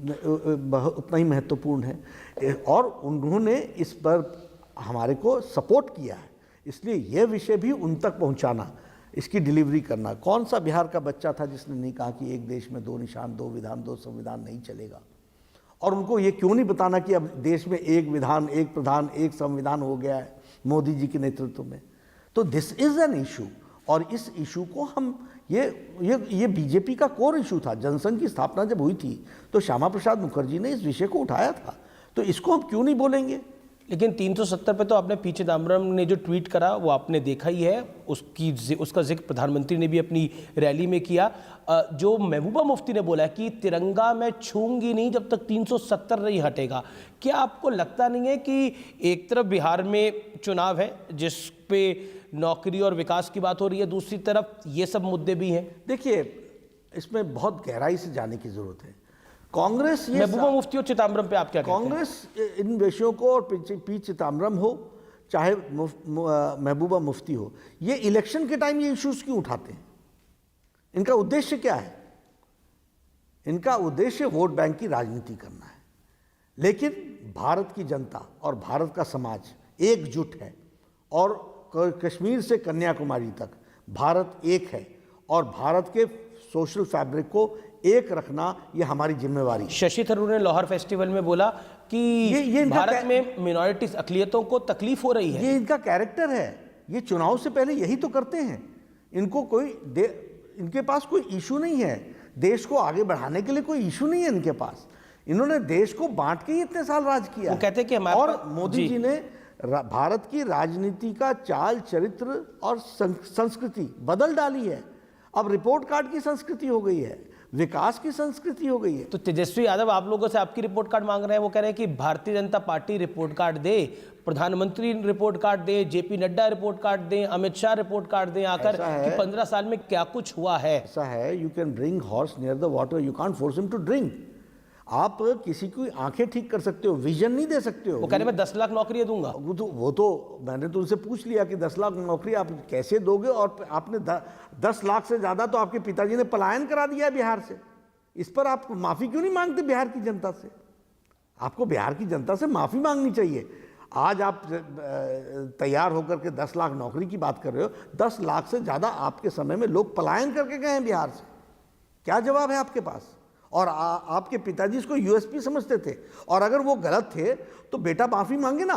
उतना ही महत्वपूर्ण है और उन्होंने इस पर हमारे को सपोर्ट किया है, इसलिए यह विषय भी उन तक पहुंचाना, इसकी डिलीवरी करना। कौन सा बिहार का बच्चा था जिसने नहीं कहा कि एक देश में दो निशान, दो विधान, दो संविधान नहीं चलेगा? और उनको ये क्यों नहीं बताना कि अब देश में एक विधान, एक प्रधान, एक संविधान हो गया है मोदी जी के नेतृत्व में? तो दिस इज एन इशू, और इस इशू को हम ये बीजेपी का कोर इशू था। जनसंघ की स्थापना जब हुई थी तो श्यामा प्रसाद मुखर्जी ने इस विषय को उठाया था, तो इसको हम क्यों नहीं बोलेंगे? लेकिन 370 पे तो आपने पी चिदम्बरम ने जो ट्वीट करा वो आपने देखा ही है, उसका जिक्र प्रधानमंत्री ने भी अपनी रैली में किया। जो महबूबा मुफ्ती ने बोला है कि तिरंगा मैं छूंगी नहीं जब तक 370 नहीं हटेगा, क्या आपको लगता नहीं है कि एक तरफ बिहार में चुनाव है जिस पे नौकरी और विकास की बात हो रही है, दूसरी तरफ ये सब मुद्दे भी हैं? देखिए, इसमें बहुत गहराई से जाने की जरूरत है। कांग्रेस, ये महबूबा मुफ्ती और चिदम्बरम पे आप क्या कहते हैं? कांग्रेस इन विषयों को, और पी चिदम्बरम हो चाहे महबूबा मुफ्ती हो, ये इलेक्शन के टाइम ये इश्यूज क्यों उठाते हैं? इनका उद्देश्य क्या है? इनका उद्देश्य वोट बैंक की राजनीति करना है। लेकिन भारत की जनता और भारत का समाज एकजुट है, और कश्मीर से कन्याकुमारी तक भारत एक है, और भारत के सोशल फैब्रिक को एक रखना ये हमारी जिम्मेवारी है। शशि थरूर ने लाहौर फेस्टिवल में बोला कि ये भारत में मिनॉरिटीज, अकलियतों को तकलीफ हो रही है। ये इनका कैरेक्टर है, ये चुनाव से पहले यही तो करते हैं। इनको इनके पास कोई इशू नहीं है, देश को आगे बढ़ाने के लिए कोई इशू नहीं है इनके पास। इन्होंने देश को बांट के ही इतने साल राज किया। वो कहते हैं कि हमारे, और मोदी जी ने भारत की राजनीति का चाल चरित्र और संस्कृति बदल डाली है। अब रिपोर्ट कार्ड की संस्कृति हो गई है, विकास की संस्कृति हो गई है। तो तेजस्वी यादव आप लोगों से आपकी रिपोर्ट कार्ड मांग रहे हैं। वो कह रहे हैं कि Bharatiya Janata party report card दे, प्रधानमंत्री रिपोर्ट कार्ड दे, जेपी नड्डा रिपोर्ट कार्ड दें, अमित शाह रिपोर्ट कार्ड दें आकर कि 15 साल में क्या कुछ हुआ है। ऐसा है, you can bring horse near the water, you can't force him to drink. आप किसी की आंखें ठीक कर सकते हो, विजन नहीं दे सकते हो। वो कह रहे मैं 10 लाख नौकरी दूंगा। वो तो मैंने तो उनसे पूछ लिया कि 10 लाख नौकरी आप कैसे दोगे, और आपने 10 लाख से ज्यादा तो आपके पिताजी ने पलायन करा दिया है बिहार से। इस पर आप माफी क्यों नहीं मांगते बिहार की जनता से? आपको बिहार की जनता से माफी मांगनी चाहिए। आज आप तैयार होकर के 10 लाख नौकरी की बात कर रहे हो, 10 लाख से ज्यादा आपके समय में लोग पलायन करके गए हैं बिहार से। क्या जवाब है आपके पास? और आपके पिताजी इसको यूएसपी समझते थे, और अगर वो गलत थे तो बेटा माफी मांगे ना।